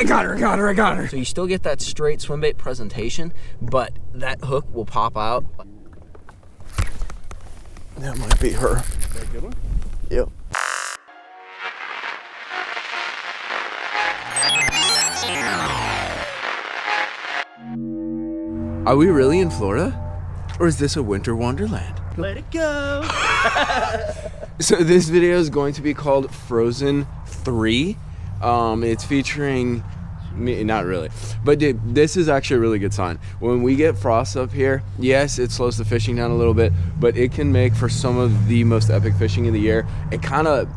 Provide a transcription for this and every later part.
got her. So you still get that straight swim bait presentation, but that hook will pop out. That might be her. Is that a good one? Yep. Are we really in Florida? Or is this a winter wonderland? Let it go. So this video is going to be called Frozen 3. It's featuring me, not really, but dude, this is actually a really good sign. When we get frost up here, yes, it slows the fishing down a little bit, but it can make for some of the most epic fishing in the year. It kind of,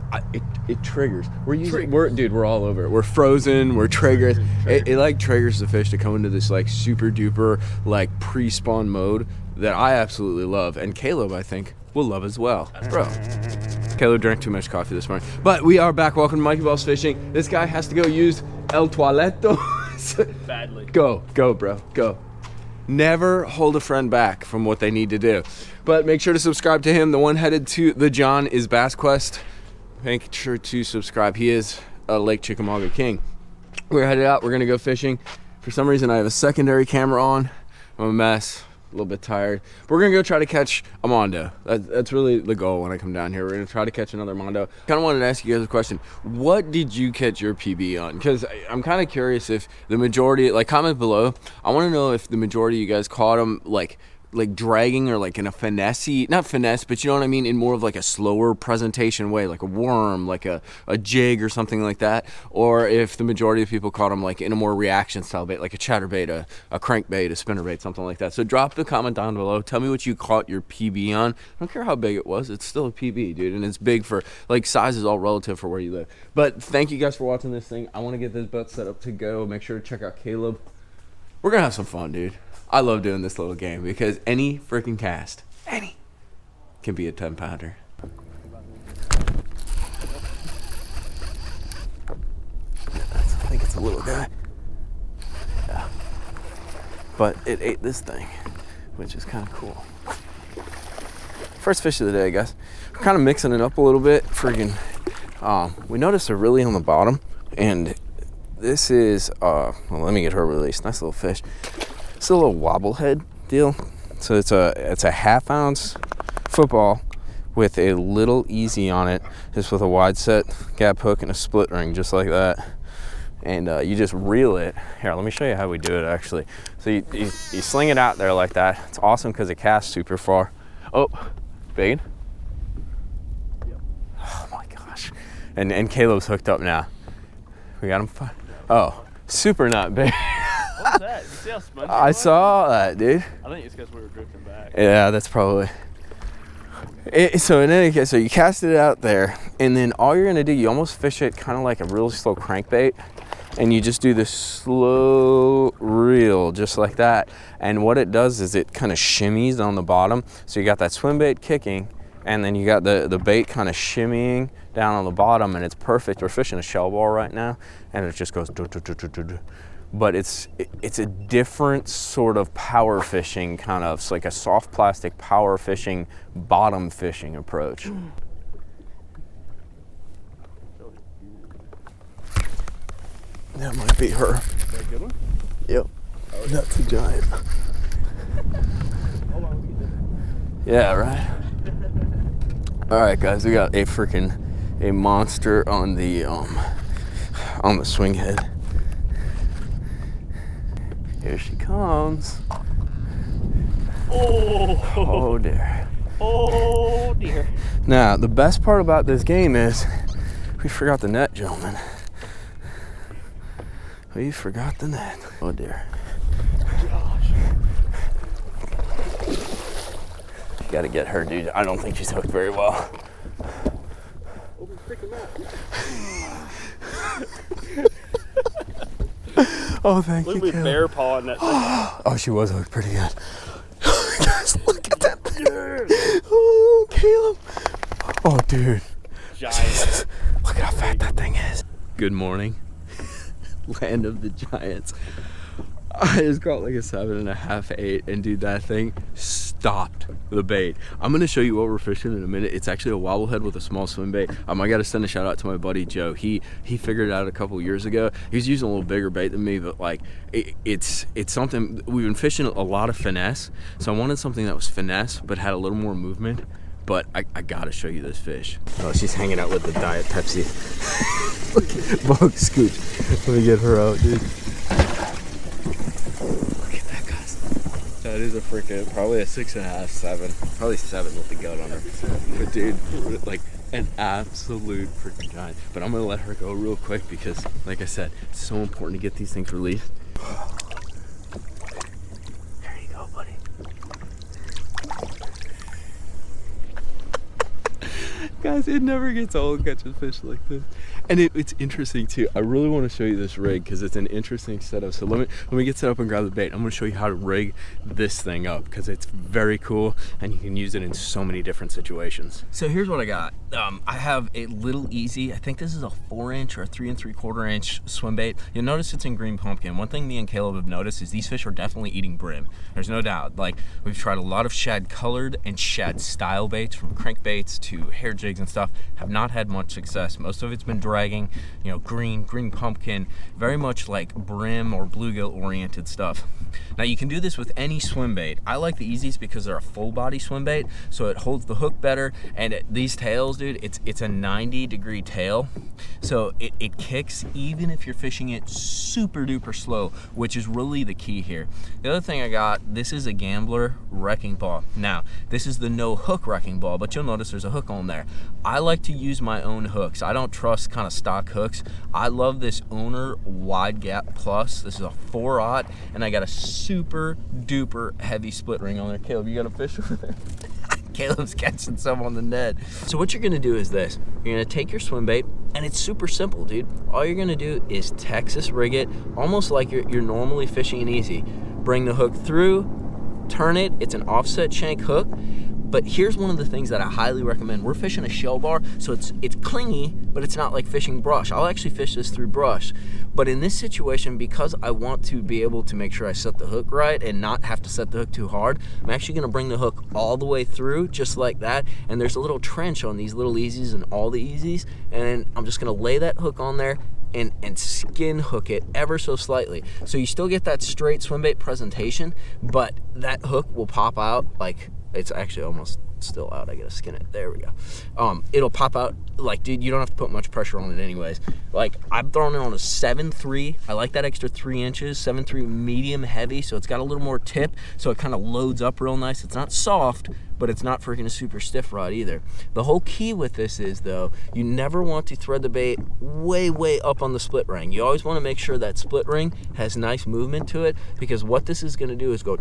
it triggers. We're all over it. We're frozen, we're triggered. It like triggers the fish to come into this like super duper like pre-spawn mode that I absolutely love, and Caleb, I think, will love as well. Bro, Caleb drank too much coffee this morning. But we are back. Welcome to mikeybalzz fishing. This guy has to go use el toileto. Badly. Go, bro, go. Never hold a friend back from what they need to do. But make sure to subscribe to him. The one headed to the John is Bass Quest. Make sure to subscribe. He is a Lake Chickamauga king. We're headed out. We're going to go fishing. For some reason, I have a secondary camera on. I'm a mess. A little bit tired. But we're gonna go try to catch a mondo. That's really the goal when I come down here. We're gonna try to catch another mondo. Kind of wanted to ask you guys a question. What did you catch your PB on? Because I'm kind of curious if the majority, like, comment below. I want to know if the majority of you guys caught them like dragging or like in a finesse, not finesse, but you know what I mean, in more of like a slower presentation way, like a worm, like a jig or something like that, or if the majority of people caught them like in a more reaction style bait, like a chatterbait, a crankbait, a spinnerbait, something like that. So drop the comment down below. Tell me what you caught your PB on. I don't care how big it was. It's still a PB, dude, and it's big for, like, size is all relative for where you live. But thank you guys for watching this thing. I want to get this boat set up to go. Make sure to check out Caleb. We're gonna have some fun, dude. I love doing this little game because any freaking cast, can be a 10-pounder. I think it's a little guy. Yeah. But it ate this thing, which is kind of cool. First fish of the day, guys. We're kind of mixing it up a little bit. Freaking, we noticed they're really on the bottom, and this is, well, let me get her released. Nice little fish. It's a little wobble head deal. So it's a 1/2 ounce football with a little easy on it, just with a wide set gap hook and a split ring, just like that. And you just reel it. Here, let me show you how we do it actually. So you sling it out there like that. It's awesome because it casts super far. Oh, big. Yep. Oh my gosh. And Caleb's hooked up now. We got him. Oh, super not big. What was that? Did you see how spongy I saw that, dude. I think it's because we were drifting back. Yeah, that's probably. So in any case, so you cast it out there, and then all you're gonna do, you almost fish it kind of like a real slow crankbait, and you just do this slow reel, just like that. And what it does is it kind of shimmies on the bottom. So you got that swim bait kicking, and then you got the bait kind of shimmying down on the bottom, and it's perfect. We're fishing a shell ball right now, and it just goes do, do, do, do, do, do. But it's a different sort of power fishing kind of, it's like a soft plastic power fishing, bottom fishing approach. That might be her. Is that a good one? Yep. Oh, that's a giant. Hold on, let's get this. Yeah, right. All right, guys, we got a monster on the swing head. Here she comes. Oh dear. Oh dear. Now, the best part about this game is we forgot the net, gentlemen. We forgot the net. Oh dear. Gosh. You gotta get her, dude. I don't think she's hooked very well. Open freaking map. Oh, thank you, Literally Caleb. bear paw in that thing. Oh, she was hooked pretty good. Guys, look at that thing. Oh, Caleb. Oh, dude. Giant. Look at how fat that thing is. Good morning. Land of the giants. I just caught like a 7.5, 8, and dude, that thing stopped the bait. I'm gonna show you what we're fishing in a minute. It's actually a wobble head with a small swim bait. I gotta send a shout out to my buddy Joe. He figured it out a couple years ago. He's using a little bigger bait than me, but like it's something. We've been fishing a lot of finesse, so I wanted something that was finesse but had a little more movement. But I gotta show you this fish. Oh, she's hanging out with the Diet Pepsi. Bug scooch. Let me get her out, dude. Look at that, guys. That is a freaking, probably a 6.5, 7. Probably 7 with the gut on her. But dude, like an absolute freaking giant. But I'm gonna let her go real quick because, like I said, it's so important to get these things released. There you go, buddy. Guys, it never gets old catching fish like this. And it's interesting too. I really want to show you this rig because it's an interesting setup. So let me get set up and grab the bait. I'm going to show you how to rig this thing up because it's very cool and you can use it in so many different situations. So here's what I got. I have a little easy, I think this is a 4-inch or a 3 3/4 inch swim bait. You'll notice it's in green pumpkin. One thing me and Caleb have noticed is these fish are definitely eating brim. There's no doubt. Like, we've tried a lot of shad colored and shad style baits, from crankbaits to hair jigs and stuff. Have not had much success. Most of it's been dragging, you know, green pumpkin, very much like brim or bluegill oriented stuff. Now you can do this with any swim bait. I like the easies because they're a full body swim bait, so it holds the hook better. And these tails, dude, it's a 90-degree tail, so it kicks even if you're fishing it super duper slow, which is really the key here. The other thing I got, this is a Gambler wrecking ball. Now this is the no hook wrecking ball, but you'll notice there's a hook on there. I like to use my own hooks. I don't trust kind of stock hooks. I love this Owner Wide Gap Plus. This is a 4/0, and I got a super duper heavy split ring on there. Caleb, you got a fish over there? Caleb's catching some on the net. So what you're gonna do is this. You're gonna take your swim bait, and it's super simple, dude. All you're gonna do is Texas rig it, almost like you're normally fishing an easy. Bring the hook through, turn it. It's an offset shank hook. But here's one of the things that I highly recommend. We're fishing a shell bar, so it's clingy, but it's not like fishing brush. I'll actually fish this through brush. But in this situation, because I want to be able to make sure I set the hook right and not have to set the hook too hard, I'm actually gonna bring the hook all the way through, just like that. And there's a little trench on these little easies and all the easies. And I'm just gonna lay that hook on there and skin hook it ever so slightly. So you still get that straight swim bait presentation, but that hook will pop out like, it's actually almost still out. I gotta skin it. There we go. It'll pop out like, dude, you don't have to put much pressure on it anyways. Like, I'm throwing it on a 7.3. I like that extra 3 inches. 7.3 medium heavy, so it's got a little more tip, so it kind of loads up real nice. It's not soft, but it's not freaking a super stiff rod either. The whole key with this is, though, you never want to thread the bait way up on the split ring. You always want to make sure that split ring has nice movement to it, because what this is going to do is go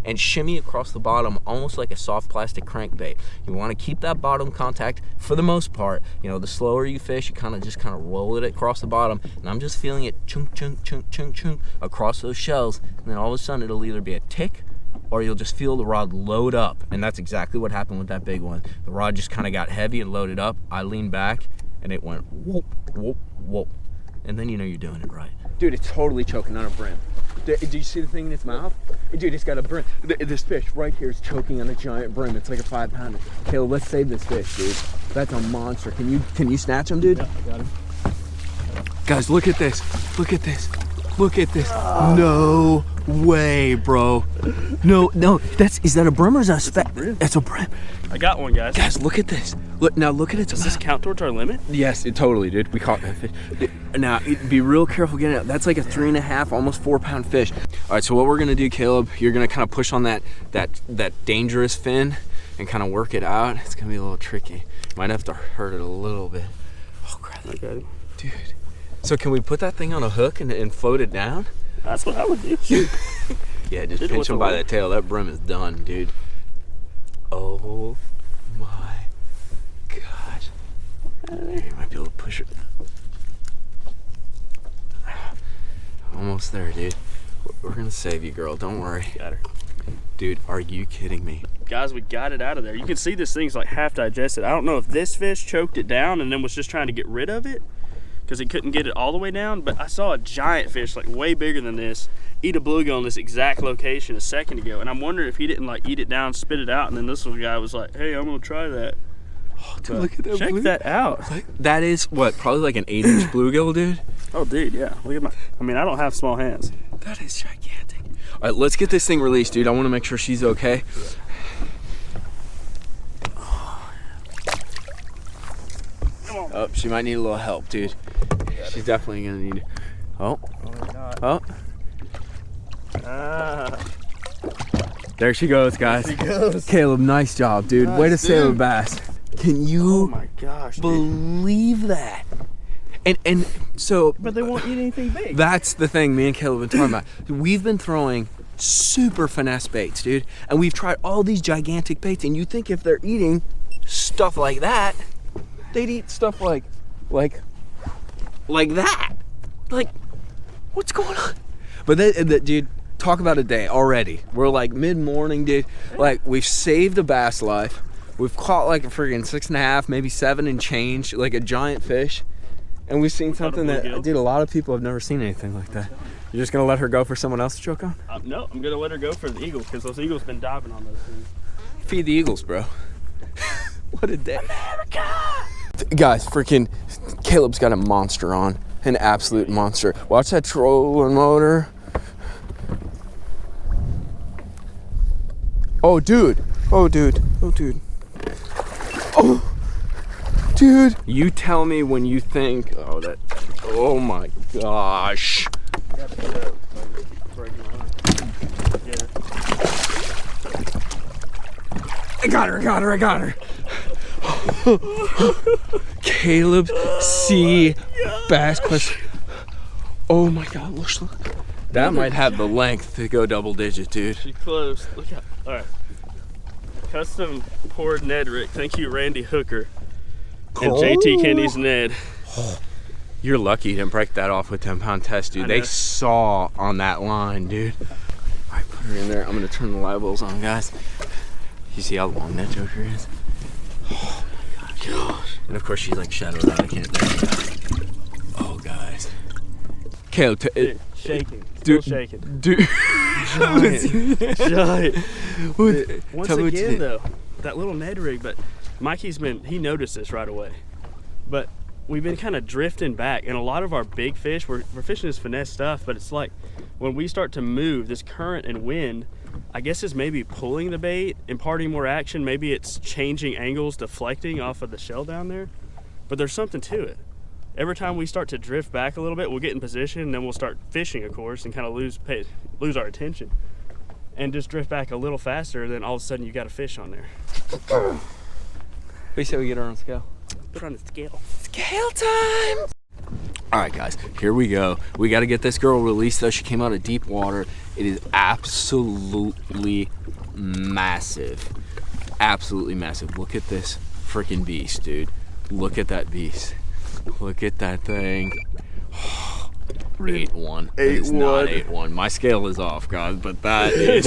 and shimmy across the bottom almost like a soft plastic crankbait. You want to keep that bottom contact for the most part. You know, the slower you fish, you kind of roll it across the bottom, and I'm just feeling it chunk across those shells, and then all of a sudden it'll either be a tick or you'll just feel the rod load up. And that's exactly what happened with that big one. The rod just kind of got heavy and loaded up. I leaned back and it went whoop, whoop, whoop. And then you know you're doing it right. Dude, it's totally choking on a brim. Did you see the thing in its mouth? Dude, it's got a brim. This fish right here is choking on a giant brim. It's like a 5-pounder. Caleb, let's save this fish, dude. That's a monster. Can you snatch him, dude? Yeah, I got him. Guys, look at this. Look at this. Look at this. No way, bro. No. Is that a brim or is that a brim? That's a brim. I got one, guys. Guys, look at this. Look at it. Does this count towards our limit? Yes, it totally did. We caught that fish. Now, be real careful getting it out. That's like a 3.5, almost 4-pound fish. All right, so what we're gonna do, Caleb, you're gonna kind of push on that dangerous fin and kind of work it out. It's gonna be a little tricky. Might have to hurt it a little bit. Oh, crap. I got it. Dude. So can we put that thing on a hook and float it down? That's what I would do. Yeah, just pinch him by that tail. That brim is done, dude. Oh my gosh. You might be able to push it. Almost there, dude. We're gonna save you, girl. Don't worry. Got her. Dude, are you kidding me? Guys, we got it out of there. You can see this thing's like half digested. I don't know if this fish choked it down and then was just trying to get rid of it. because he couldn't get it all the way down. But I saw a giant fish, like way bigger than this, eat a bluegill in this exact location a second ago. And I'm wondering if he didn't like eat it down, spit it out, and then this little guy was like, "Hey, I'm gonna try that." Oh, dude, look at that. Check that out. That is what, probably like an 8-inch bluegill, dude. Oh, dude, yeah. Look at my. I mean, I don't have small hands. That is gigantic. All right, let's get this thing released, dude. I want to make sure she's okay. Oh, she might need a little help, dude. She's definitely gonna need. Oh. Oh. There she goes, guys. There she goes. Caleb, nice job, dude. Nice, Way to dude. save a bass. Can you Oh my gosh, dude. believe that? And so. But they won't eat anything big. That's the thing me and Caleb have been talking about. We've been throwing super finesse baits, dude. And we've tried all these gigantic baits, and you think if they're eating stuff like that, they'd eat stuff like that. Like, what's going on? But dude, talk about a day already. We're like mid-morning, dude. Like, we've saved a bass life. We've caught like a friggin' 6.5, maybe 7 and change, like a giant fish. And we've seen something that, dude, a lot of people have never seen anything like that. You're just gonna let her go for someone else to choke on? No, I'm gonna let her go for the eagle, because those eagles been diving on those things. Feed the eagles, bro. What a day. America! Guys, freaking Caleb's got a monster on. An absolute monster. Watch that trolling motor. Oh, dude. Oh, dude. Oh, dude. Oh, dude. You tell me when you think, oh my gosh. I got her. Caleb C. Bass Quest. Oh my god, look. That might have the length to go double digit, dude. She close. Look out. All right. Custom poured Ned rig. Thank you, Randy Hooker. And JT Kenny's Ned. You're lucky you didn't break that off with 10-pound test, dude. They saw on that line, dude. All right, put her in there. I'm gonna turn the live wells on, guys. You see how long that joker is? Oh my gosh. And of course she's like shadowed out. I can't. There we go. Oh, guys. Caleb, shaking. Dude, Still shaking. Dude. Giant. Once Tell me what you again, did. though, that little Ned rig, but Mikey's he noticed this right away. But we've been kind of drifting back, and a lot of our big fish, we're fishing this finesse stuff, but it's like when we start to move, this current and wind, I guess is maybe pulling the bait, imparting more action. Maybe it's changing angles, deflecting off of the shell down there. But there's something to it. Every time we start to drift back a little bit, we'll get in position, and then we'll start fishing, of course, and kind of lose our attention. And just drift back a little faster, then all of a sudden you got a fish on there. What do you say we get her on scale? Put her on the scale. Scale time! All right, guys, here we go. We got to get this girl released, though. She came out of deep water. It is absolutely massive. Absolutely massive. Look at this freaking beast, dude. Look at that beast. Look at that thing. 8-1. It's not 8-1. My scale is off, guys, but that is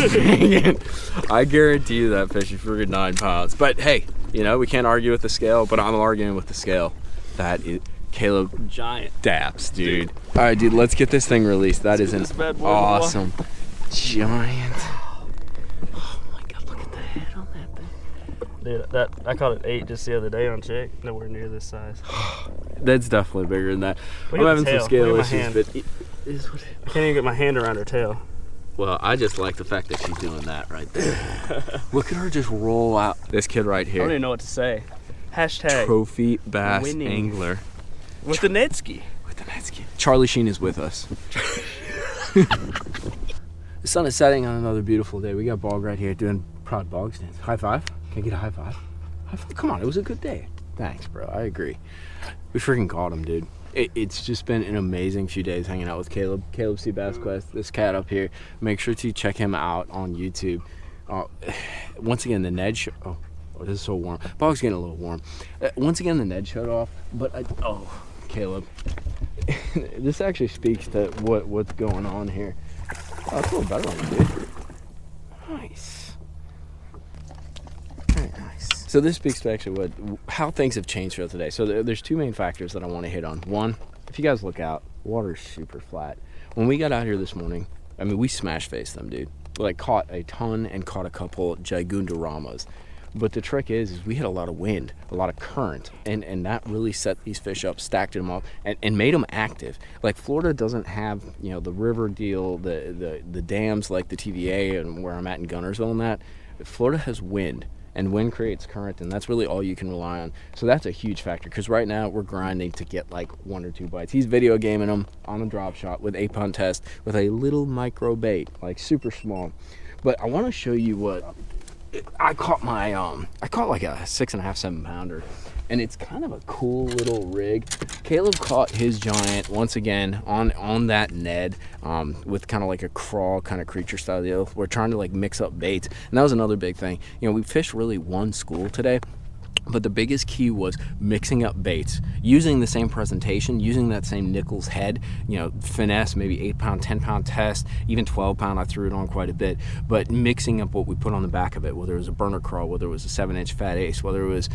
I guarantee you that fish is freaking 9 pounds. But hey, you know, we can't argue with the scale, but I'm arguing with the scale. That is Caleb Giant. Daps, dude. All right, dude, let's get this thing released. That is an awesome giant. Oh my god, look at the head on that thing. Dude, I caught it 8 just the other day on chick. Nowhere near this size. That's definitely bigger than that. Look I'm at having the some tail. scale Look at my issues, hand. but it is what it I can't even get my hand around her tail. Well, I just like the fact that she's doing that right there. Look at her just roll out. This kid right I don't here. even know what to say. Hashtag Trophy bass winning. angler. with the Nedski. With the Netsky. Charlie Sheen is with us. The sun is setting on another beautiful day. We got Bog right here doing proud bog stands. High five. Can I get a high five? High five? Come on, it was a good day. Thanks, bro. I agree. We freaking caught him, dude. It's just been an amazing few days hanging out with Caleb. Caleb C. Bass Quest, this cat up here. Make sure to check him out on YouTube. Once again, the Ned show. Oh, this is so warm. Bog's getting a little warm. Once again, the Ned showed off. But Caleb. This actually speaks to what's going on here. Oh, it's a little better on me, dude. Nice. Very nice. So this speaks to actually how things have changed throughout the day. So there's two main factors that I want to hit on. One if you guys look out, water's super flat. When we got out here this morning, I mean, we smash faced them, dude. Like, caught a ton and caught a couple gigundaramas. But the trick is we had a lot of wind, a lot of current, and that really set these fish up, stacked them up, and made them active. Like, Florida doesn't have, you know, the river deal, the dams like the TVA and where I'm at in Gunnersville and that. Florida has wind, and wind creates current, and that's really all you can rely on. So that's a huge factor, because right now we're grinding to get like 1 or 2 bites. He's video gaming them on a drop shot with 8-pound test with a little micro bait, like super small. But I want to show you what I caught. I caught like a 6.5, 7-pounder, and it's kind of a cool little rig. Caleb caught his giant once again on that Ned with kind of like a crawl kind of creature style deal. We're trying to like mix up baits, and that was another big thing. You know, we fished really one school today, but the biggest key was mixing up baits, using the same presentation, using that same Nichols head, you know, finesse, maybe 8-pound, 10-pound test, even 12-pound. I threw it on quite a bit, but mixing up what we put on the back of it, whether it was a burner crawl, whether it was a 7-inch fat ace, whether it was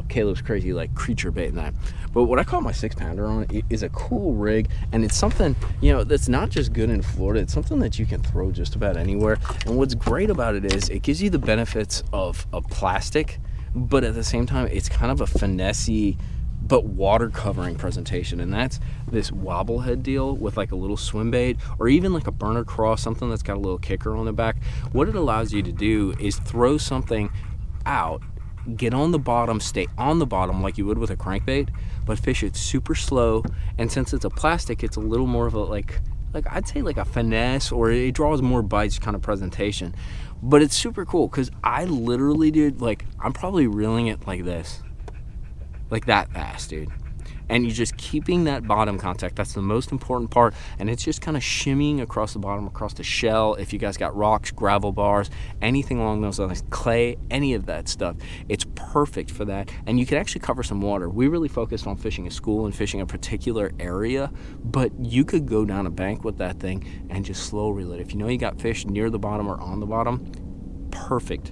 Caleb's crazy like creature bait and that. But what I caught my 6-pounder on is a cool rig, and it's something, you know, that's not just good in Florida. It's something that you can throw just about anywhere. And what's great about it is it gives you the benefits of plastic, but at the same time, it's kind of a finessey but water covering presentation, and that's this wobble head deal with like a little swim bait, or even like a burner crawl, something that's got a little kicker on the back. What it allows you to do is throw something out, get on the bottom, stay on the bottom like you would with a crankbait, but fish it super slow. And since it's a plastic, it's a little more of a like I'd say like a finesse, or it draws more bites kind of presentation. But it's super cool, because I literally, dude, like, I'm probably reeling it like this, like that fast, dude. And you're just keeping that bottom contact. That's the most important part. And it's just kind of shimmying across the bottom, across the shell. If you guys got rocks, gravel bars, anything along those lines, clay, any of that stuff, it's perfect for that. And you can actually cover some water. We really focused on fishing a school and fishing a particular area, but you could go down a bank with that thing and just slow reel it. If you know you got fish near the bottom or on the bottom, perfect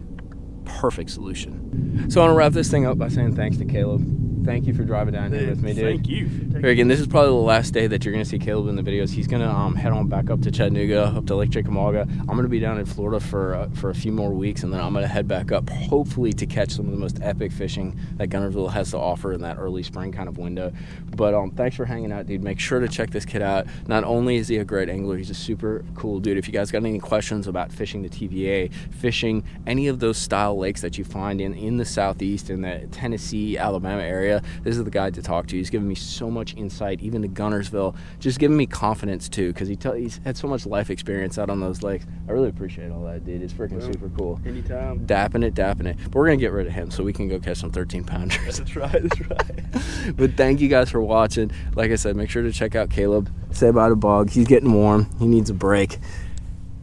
solution. So I want to wrap this thing up by saying thanks to Caleb. Thank you for driving down here with me, dude. Thank you. Here again, this is probably the last day that you're going to see Caleb in the videos. He's going to head on back up to Chattanooga, up to Lake Chickamauga. I'm going to be down in Florida for a few more weeks, and then I'm going to head back up, hopefully to catch some of the most epic fishing that Gunnersville has to offer in that early spring kind of window. But thanks for hanging out, dude. Make sure to check this kid out. Not only is he a great angler, he's a super cool dude. If you guys got any questions about fishing the TVA, fishing any of those style lakes that you find in the southeast, in the Tennessee, Alabama area, this is the guy to talk to. He's given me so much insight, even to Gunnersville, just giving me confidence too, because he's had so much life experience out on those lakes. I really appreciate all that, dude. It's freaking super cool. Anytime. Dapping it. But we're gonna get rid of him so we can go catch some 13-pounders. That's right. But thank you guys for watching. Like I said, make sure to check out Caleb. Say bye to Bog. He's getting warm. He needs a break.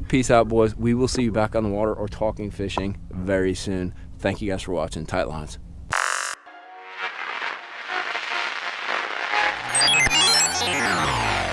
Peace out, boys. We will see you back on the water or talking fishing very soon. Thank you guys for watching. Tight lines. Yeah.